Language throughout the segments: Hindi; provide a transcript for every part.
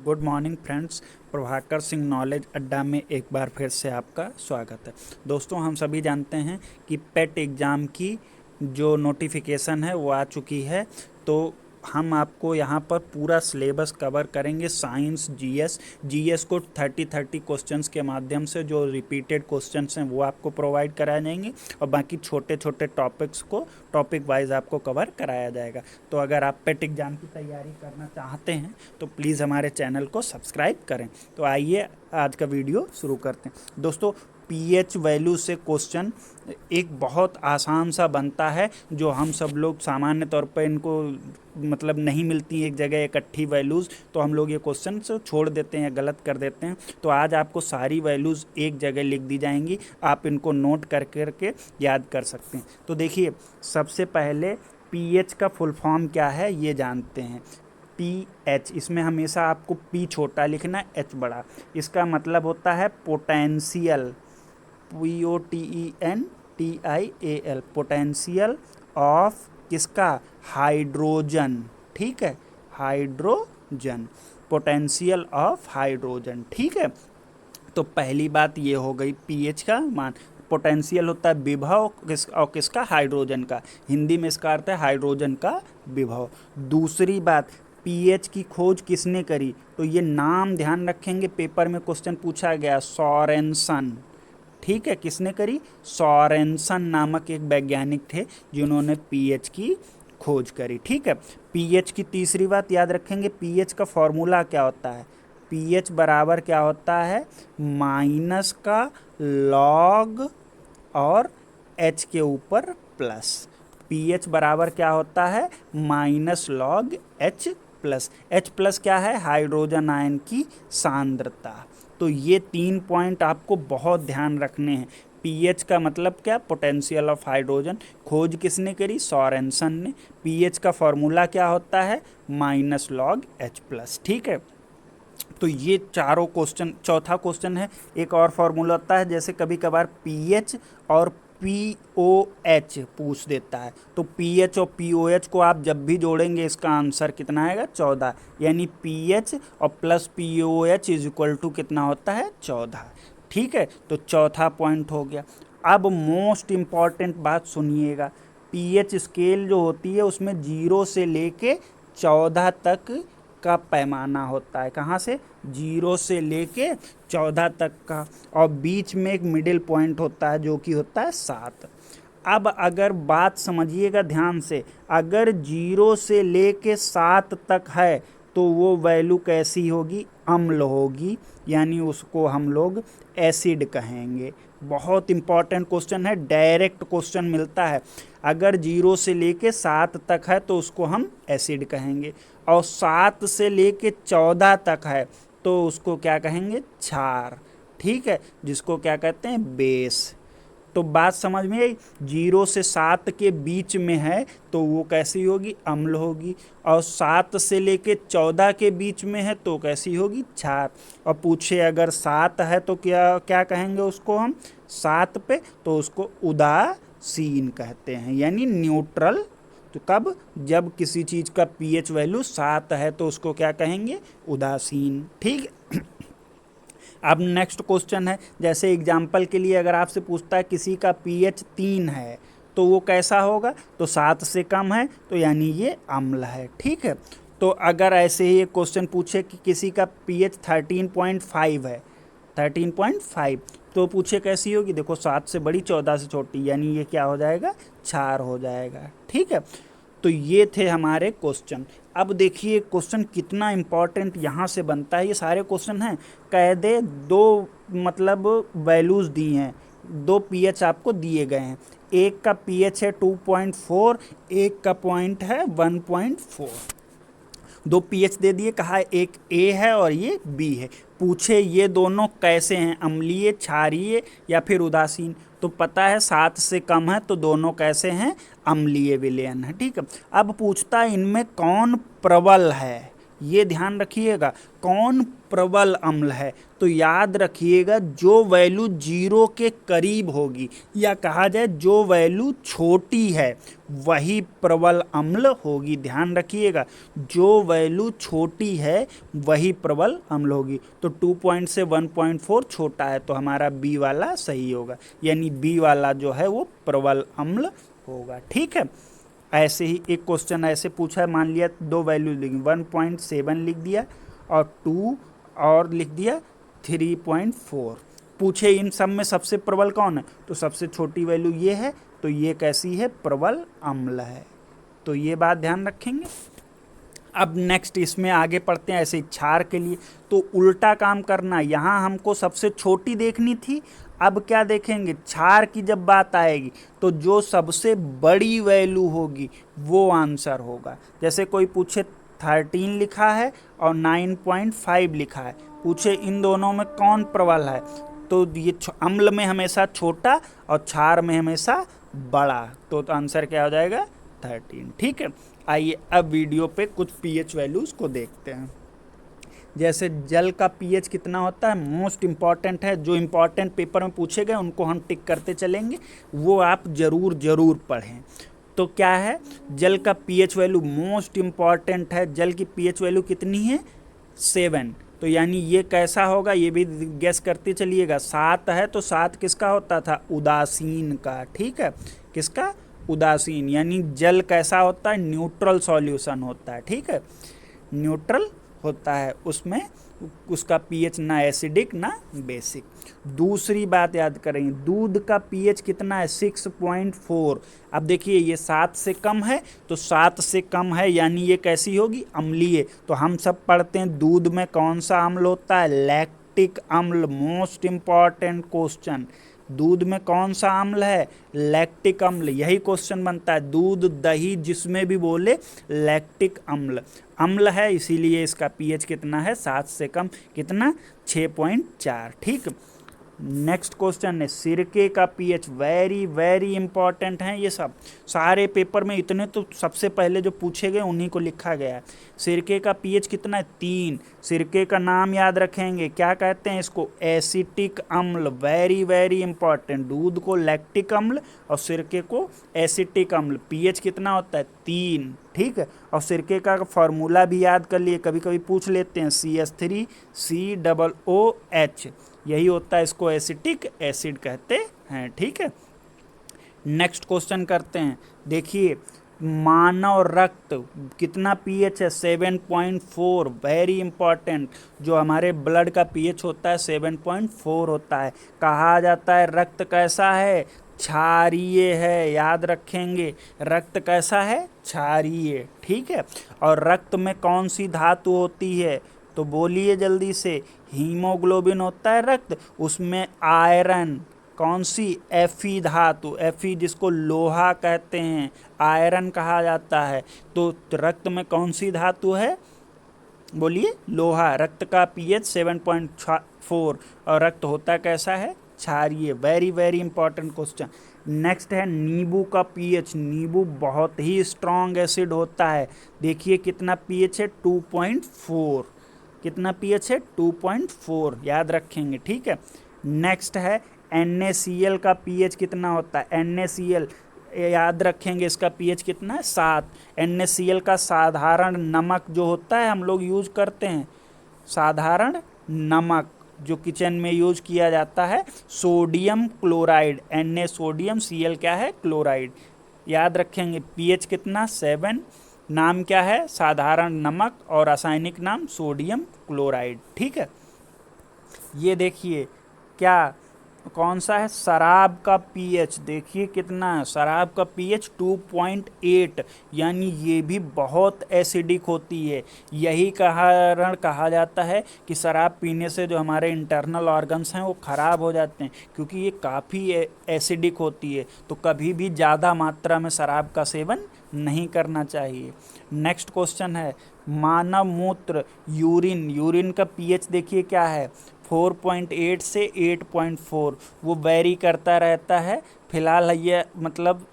Good morning friends. Prabhakar Singh knowledge अड्डा में एक बार फिर से आपका स्वागत है। दोस्तों, हम सभी जानते हैं कि पेट एग्ज़ाम की जो नोटिफिकेशन है वो आ चुकी है। तो हम आपको यहाँ पर पूरा सिलेबस कवर करेंगे। साइंस, जीएस को 30 क्वेश्चंस के माध्यम से जो रिपीटेड क्वेश्चंस हैं वो आपको प्रोवाइड कराए जाएंगे और बाकी छोटे छोटे टॉपिक्स को टॉपिक वाइज आपको कवर कराया जाएगा। तो अगर आप पेट एग्ज़ाम की तैयारी करना चाहते हैं तो प्लीज़ हमारे चैनल को सब्सक्राइब करें। तो आइए आज का वीडियो शुरू करते हैं। दोस्तों, पीएच वैल्यू से क्वेश्चन एक बहुत आसान सा बनता है, जो हम सब लोग सामान्य तौर पर इनको मतलब नहीं मिलती एक जगह इकट्ठी वैल्यूज़, तो हम लोग ये क्वेश्चन से छोड़ देते हैं, गलत कर देते हैं। तो आज आपको सारी वैल्यूज़ एक जगह लिख दी जाएंगी, आप इनको नोट कर करके याद कर सकते हैं। तो देखिए, सबसे पहले पीएच का फुल फॉर्म क्या है ये जानते हैं। पीएच, इसमें हमेशा आपको पी छोटा लिखना, एच बड़ा। इसका मतलब होता है पोटेंशियल, POTENTIAL, पोटेंशियल ऑफ किसका? हाइड्रोजन। ठीक है, हाइड्रोजन, पोटेंशियल ऑफ हाइड्रोजन। ठीक है, तो पहली बात ये हो गई पीएच का मान। पोटेंशियल होता है विभव और किसका? हाइड्रोजन का। हिंदी में इसका अर्थ है हाइड्रोजन का विभव। दूसरी बात, पीएच की खोज किसने करी? तो ये नाम ध्यान रखेंगे, पेपर में क्वेश्चन पूछा गया, सोरेनसन। ठीक है, किसने करी? सोरेनसन नामक एक वैज्ञानिक थे जिन्होंने पीएच की खोज करी। ठीक है, पीएच की तीसरी बात याद रखेंगे, पीएच का फॉर्मूला क्या होता है? पीएच बराबर क्या होता है? माइनस का लॉग और एच के ऊपर प्लस। पीएच बराबर क्या होता है? Minus log H plus. H plus क्या है? हाइड्रोजन आयन की सांद्रता। तो ये 3 पॉइंट आपको बहुत ध्यान रखने हैं। पीएच का मतलब क्या? Potential of hydrogen. खोज किसने करी? सोरेनसन ने। पीएच का फॉर्मूला क्या होता है? Minus log H plus. ठीक है, तो ये चारों क्वेश्चन। चौथा क्वेश्चन है, एक और फॉर्मूला होता है, जैसे कभी कभार पीएच और पीओएच पूछ देता है, तो पीएच और पीओएच को आप जब भी जोड़ेंगे इसका आंसर कितना आएगा? 14। यानी पीएच और plus pOH is equal to कितना होता है? 14। ठीक है, तो चौथा पॉइंट हो गया। अब मोस्ट इम्पॉर्टेंट बात सुनिएगा, पीएच स्केल जो होती है उसमें 0 से लेके 14 तक का पैमाना होता है। कहाँ से? 0 से लेके 14 तक का, और बीच में एक मिडिल पॉइंट होता है जो कि होता है 7। अब अगर बात समझिएगा ध्यान से, अगर 0 से लेके 7 तक है तो वो वैल्यू कैसी होगी? अम्ल होगी, यानी उसको हम लोग एसिड कहेंगे। बहुत इंपॉर्टेंट क्वेश्चन है, डायरेक्ट क्वेश्चन मिलता है। अगर 0 से लेके 7 तक है तो उसको हम एसिड कहेंगे, और 7 से लेके 14 तक है तो उसको क्या कहेंगे? क्षार। ठीक है, जिसको क्या कहते हैं? बेस। तो बात समझ में आई? 0 से 7 के बीच में है तो वो कैसी होगी? अम्ल होगी। और 7 से लेके 14 के बीच में है तो कैसी होगी? क्षार। और पूछे अगर 7 है तो क्या क्या कहेंगे उसको हम? 7 पे तो उसको उदासीन कहते हैं, यानी न्यूट्रल। तो कब? जब किसी चीज़ का पीएच वैल्यू 7 है तो उसको क्या कहेंगे? उदासीन। ठीक है, अब नेक्स्ट क्वेश्चन है, जैसे एग्जाम्पल के लिए अगर आपसे पूछता है किसी का पीएच 3 है तो वो कैसा होगा? तो 7 से कम है तो यानी ये अम्ल है। ठीक है, तो अगर ऐसे ही एक क्वेश्चन पूछे कि किसी का पीएच 13.5 है, 13.5, तो पूछे कैसी होगी? देखो, 7 से बड़ी, 14 से छोटी, यानी ये क्या हो जाएगा? क्षार हो जाएगा। ठीक है, तो ये थे हमारे क्वेश्चन। अब देखिए क्वेश्चन कितना इम्पॉर्टेंट यहाँ से बनता है। ये सारे क्वेश्चन हैं, कह दे दो मतलब वैल्यूज़ दी हैं, 2 पीएच आपको दिए गए हैं। एक का पीएच है 2.4, एक का पॉइंट है 1.4। 2 पीएच दे दिए, कहा एक ए है और ये बी है। पूछे ये दोनों कैसे हैं? अम्लीय, क्षारीय या फिर उदासीन? तो पता है 7 से कम है तो दोनों कैसे हैं? अम्लीय विलयन है। ठीक है, अब पूछता है इनमें कौन प्रबल है? ये ध्यान रखिएगा। कौन प्रबल अम्ल है, तो याद रखिएगा जो वैल्यू 0 के करीब होगी, या कहा जाए जो वैल्यू छोटी है वही प्रबल अम्ल होगी। ध्यान रखिएगा, जो वैल्यू छोटी है वही प्रबल अम्ल होगी। तो 2 से 1.4 छोटा है, तो हमारा बी वाला सही होगा, यानी बी वाला जो है वो प्रबल अम्ल होगा। ठीक है, ऐसे ही एक क्वेश्चन ऐसे पूछा है, मान लिया दो वैल्यू लिखी, 1.7 लिख दिया और 2 और लिख दिया 3.4। पूछे इन सब में सबसे प्रबल कौन है, तो सबसे छोटी वैल्यू ये है, तो ये कैसी है, प्रबल अम्ल है। तो ये बात ध्यान रखेंगे। अब नेक्स्ट इसमें आगे पढ़ते हैं। ऐसे क्षार के लिए तो उल्टा काम करना, यहाँ हमको सबसे छोटी देखनी थी, अब क्या देखेंगे, क्षार की जब बात आएगी तो जो सबसे बड़ी वैल्यू होगी वो आंसर होगा। जैसे कोई पूछे 13 लिखा है और 9.5 लिखा है, पूछे इन दोनों में कौन प्रबल है, तो ये अम्ल में हमेशा छोटा और क्षार में हमेशा बड़ा, तो आंसर क्या हो जाएगा, 13। ठीक है, आइए अब वीडियो पे कुछ पीएच वैल्यूज को देखते हैं। जैसे जल का पीएच कितना होता है, मोस्ट इम्पॉर्टेंट है, जो इम्पॉर्टेंट पेपर में पूछे गए उनको हम टिक करते चलेंगे, वो आप ज़रूर पढ़ें। तो क्या है, जल का पीएच वैल्यू मोस्ट इम्पॉर्टेंट है। जल की पीएच वैल्यू कितनी है, 7। तो यानी ये कैसा होगा, ये भी गेस करते चलिएगा। 7 है तो 7 किसका होता था, उदासीन का। ठीक है, किसका, उदासीन, यानी जल कैसा होता है, न्यूट्रल सॉल्यूशन होता है। ठीक है, न्यूट्रल होता है, उसमें उसका पीएच ना एसिडिक ना बेसिक। दूसरी बात याद करेंगे, दूध का पीएच कितना है, 6.4। अब देखिए ये 7 से कम है, तो 7 से कम है यानी ये कैसी होगी, अम्लीय। तो हम सब पढ़ते हैं दूध में कौन सा अम्ल होता है, लैक्टिक अम्ल। मोस्ट इम्पॉर्टेंट क्वेश्चन, दूध में कौन सा अम्ल है, लैक्टिक अम्ल। यही क्वेश्चन बनता है, दूध दही जिसमें भी बोले लैक्टिक अम्ल अम्ल है, इसीलिए इसका पीएच कितना है, 7 से कम, कितना, 6.4। ठीक, नेक्स्ट क्वेश्चन है सिरके का पीएच। वेरी इंपॉर्टेंट हैं ये सब, सारे पेपर में इतने तो सबसे पहले जो पूछे गए उन्हीं को लिखा गया है। सिरके का पीएच कितना है, 3। सिरके का नाम याद रखेंगे, क्या कहते हैं इसको, एसिटिक अम्ल। वेरी इंपॉर्टेंट, दूध को लैक्टिक अम्ल और सिरके को एसिटिक अम्ल। पीएच कितना होता है, 3। ठीक है, और सिरके का फॉर्मूला भी याद कर लिए, कभी कभी पूछ लेते हैं, CH3COOH, यही होता है, इसको एसिटिक एसिड कहते हैं। ठीक है, नेक्स्ट क्वेश्चन करते हैं। देखिए मानव रक्त कितना पीएच है, 7.4। वेरी इंपॉर्टेंट, जो हमारे ब्लड का पीएच होता है 7.4 होता है। कहा जाता है रक्त कैसा है, क्षारीय है। याद रखेंगे, रक्त कैसा है, क्षारीय। ठीक है, और रक्त में कौन सी धातु होती है, तो बोलिए जल्दी से, हीमोग्लोबिन होता है रक्त, उसमें आयरन, कौन सी, Fe धातु, Fe जिसको लोहा कहते हैं, आयरन कहा जाता है। तो रक्त में कौन सी धातु है, बोलिए, लोहा। रक्त का पीएच 7.4 और रक्त होता कैसा है, क्षारीय। Very important question. नेक्स्ट है नींबू का पीएच। नींबू बहुत ही स्ट्रॉन्ग एसिड होता है, देखिए कितना पीएच है, 2.4। कितना पीएच है, 2.4, याद रखेंगे। ठीक है, नेक्स्ट है NaCl का पीएच कितना होता है, NaCl याद रखेंगे, इसका पीएच कितना है, 7। NaCl का साधारण नमक जो होता है हम लोग यूज करते हैं, साधारण नमक जो किचन में यूज किया जाता है, sodium chloride. Na sodium, Cl क्या है, क्लोराइड। याद रखेंगे पीएच कितना, 7। नाम क्या है, साधारण नमक, और रासायनिक नाम सोडियम क्लोराइड। ठीक है, ये देखिए क्या, कौन सा है, शराब का पीएच। देखिए कितना है, शराब का पीएच 2.8, यानी ये भी बहुत एसिडिक होती है। यही कारण कहा जाता है कि शराब पीने से जो हमारे इंटरनल ऑर्गन्स हैं वो ख़राब हो जाते हैं, क्योंकि ये काफ़ी एसिडिक होती है। तो कभी भी ज़्यादा मात्रा में शराब का सेवन नहीं करना चाहिए। नेक्स्ट क्वेश्चन है मानव मूत्र, यूरिन का पीएच देखिए क्या है, 4.8 से 8.4। वो वेरी करता रहता है, फिलहाल ये मतलब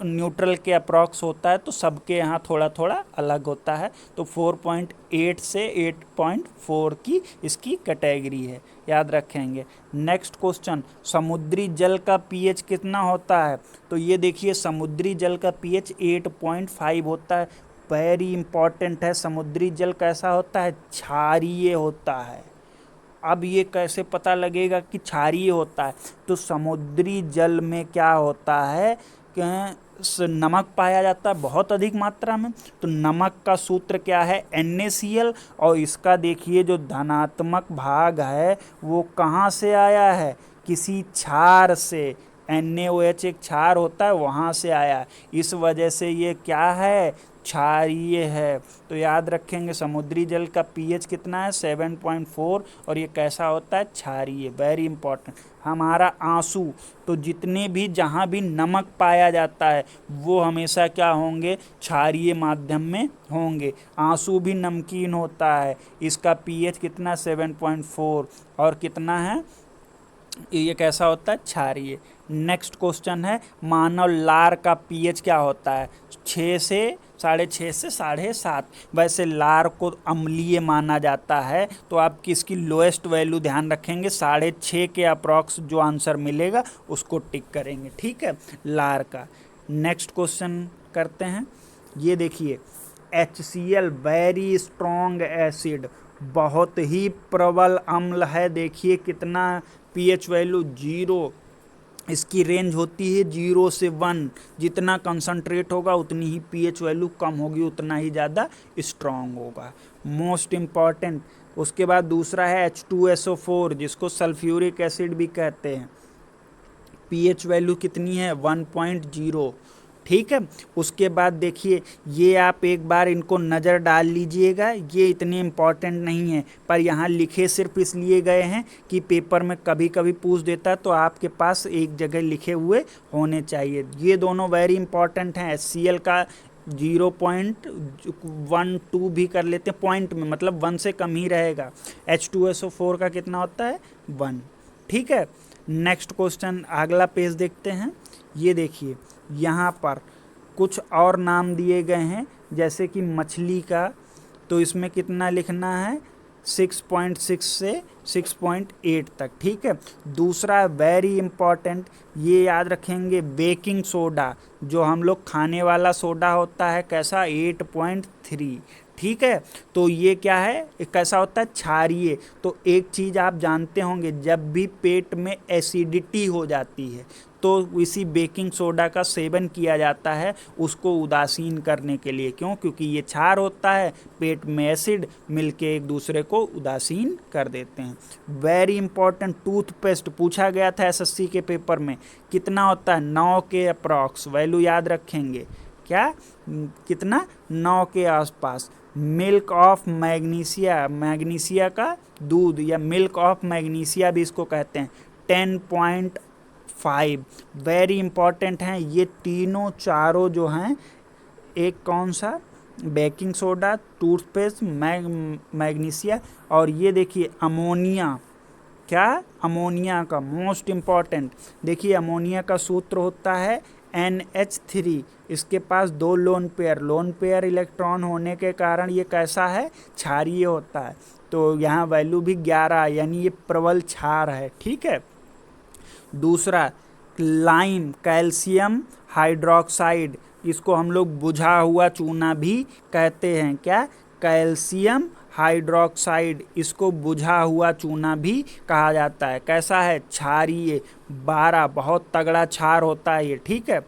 न्यूट्रल के अप्रॉक्स होता है, तो सबके यहाँ थोड़ा थोड़ा अलग होता है। तो 4.8 से 8.4 की इसकी कैटेगरी है, याद रखेंगे। नेक्स्ट क्वेश्चन, समुद्री जल का पीएच कितना होता है? तो ये देखिए समुद्री जल का पीएच 8.5 होता है। वेरी इंपॉर्टेंट है, समुद्री जल कैसा होता है? क्षारीय होता है। अब ये कैसे पता लगेगा कि क्षारीय होता है? तो समुद्री जल में क्या होता है कि नमक पाया जाता है बहुत अधिक मात्रा में। तो नमक का सूत्र क्या है? NaCl। और इसका देखिए जो धनात्मक भाग है वो कहाँ से आया है? किसी क्षार से। NaOH एक क्षार होता है, वहाँ से आया। इस वजह से ये क्या है? क्षारीय है। तो याद रखेंगे समुद्री जल का पीएच कितना है? 7.4। और ये कैसा होता है? क्षारीय। Very important. हमारा आंसू, तो जितने भी जहाँ भी नमक पाया जाता है वो हमेशा क्या होंगे? क्षारीय माध्यम में होंगे। आंसू भी नमकीन होता है, इसका पीएच कितना? 7.4। और कितना है? ये कैसा होता है? क्षारीय। नेक्स्ट क्वेश्चन है, मानव लार का पीएच क्या होता है? 6 से 6.5 से 7.5। वैसे लार को अम्लीय माना जाता है, तो आप किसकी लोएस्ट वैल्यू ध्यान रखेंगे? 6.5 के अप्रॉक्स जो आंसर मिलेगा उसको टिक करेंगे, ठीक है, लार का। नेक्स्ट क्वेश्चन करते हैं। ये देखिए HCl वेरी स्ट्रॉन्ग एसिड, बहुत ही प्रबल अम्ल है। देखिए कितना पीएच वैल्यू? 0। इसकी रेंज होती है 0 से 1। जितना कंसंट्रेट होगा उतनी ही पीएच वैल्यू कम होगी, उतना ही ज़्यादा स्ट्रॉन्ग होगा। Most important. उसके बाद दूसरा है H2SO4, जिसको सल्फ्यूरिक एसिड भी कहते हैं। पीएच वैल्यू कितनी है? 1.0, ठीक है। उसके बाद देखिए ये आप एक बार इनको नज़र डाल लीजिएगा, ये इतने इम्पॉर्टेंट नहीं है, पर यहाँ लिखे सिर्फ इसलिए गए हैं कि पेपर में कभी कभी पूछ देता है, तो आपके पास एक जगह लिखे हुए होने चाहिए। ये दोनों वेरी इंपॉर्टेंट हैं। HCl का 0.12 भी कर लेते हैं पॉइंट में, मतलब 1 से कम ही रहेगा। H2SO4 का कितना होता है? 1, ठीक है। नेक्स्ट क्वेश्चन, अगला पेज देखते हैं। ये देखिए यहाँ पर कुछ और नाम दिए गए हैं, जैसे कि मछली का, तो इसमें कितना लिखना है? 6.6 से 6.8 तक, ठीक है। दूसरा वेरी इंपॉर्टेंट, ये याद रखेंगे, बेकिंग सोडा, जो हम लोग खाने वाला सोडा होता है, कैसा? 8.3, ठीक है। तो ये क्या है? कैसा होता है? क्षारीय। तो एक चीज़ आप जानते होंगे, जब भी पेट में एसिडिटी हो जाती है तो इसी बेकिंग सोडा का सेवन किया जाता है, उसको उदासीन करने के लिए। क्यों? क्योंकि ये क्षार होता है, पेट में एसिड मिलके एक दूसरे को उदासीन कर देते हैं। वेरी इंपॉर्टेंट, टूथपेस्ट पूछा गया था SSC के पेपर में, कितना होता है? 9 के अप्रॉक्स वैल्यू याद रखेंगे। क्या? कितना? 9 के आसपास। मिल्क ऑफ मैग्नीशिया, मैग्नीशिया का दूध या मिल्क ऑफ मैग्नीशिया भी इसको कहते हैं, 10.5। वेरी इंपॉर्टेंट हैं ये तीनों चारों जो हैं। एक कौन सा? बेकिंग सोडा, टूथपेस्ट, मैग्नीशिया, और ये देखिए अमोनिया। क्या? अमोनिया का मोस्ट इम्पॉर्टेंट। देखिए अमोनिया का सूत्र होता है NH3। इसके पास 2 लोन पेयर इलेक्ट्रॉन होने के कारण ये कैसा है? क्षारीय होता है। तो यहाँ वैल्यू भी 11, यानी ये प्रबल क्षार है, ठीक है। दूसरा लाइम, कैल्शियम हाइड्रोक्साइड, इसको हम लोग बुझा हुआ चूना भी कहते हैं। क्या? कैल्शियम हाइड्रोक्साइड, इसको बुझा हुआ चूना भी कहा जाता है। कैसा है? क्षारीय। 12, बहुत तगड़ा क्षार होता है ये, ठीक है।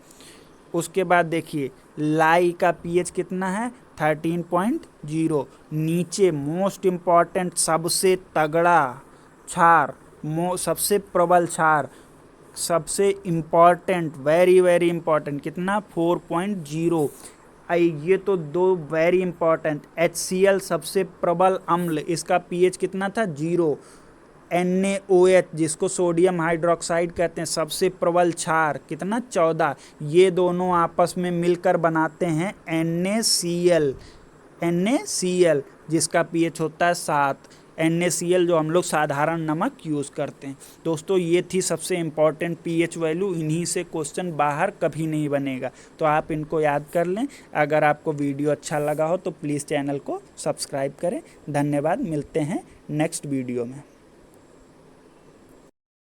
उसके बाद देखिए लाई का पीएच कितना है? 13.0। नीचे मोस्ट इम्पॉर्टेंट, सबसे तगड़ा क्षार, सबसे प्रबल क्षार, सबसे इम्पॉर्टेंट, वेरी वेरी इम्पॉर्टेंट, कितना? 4.0। ये तो 2 वेरी इंपॉर्टेंट। HCl सबसे प्रबल अम्ल, इसका पीएच कितना था? 0। NaOH, जिसको सोडियम हाइड्रोक्साइड कहते हैं, सबसे प्रबल क्षार, कितना? 14। ये दोनों आपस में मिलकर बनाते हैं NaCl, जिसका पीएच होता है 7। NaCl जो हम लोग साधारण नमक यूज़ करते हैं। दोस्तों ये थी सबसे इम्पॉर्टेंट pH वैल्यू, इन्हीं से क्वेश्चन बाहर कभी नहीं बनेगा, तो आप इनको याद कर लें। अगर आपको वीडियो अच्छा लगा हो तो प्लीज़ चैनल को सब्सक्राइब करें। धन्यवाद, मिलते हैं नेक्स्ट वीडियो में।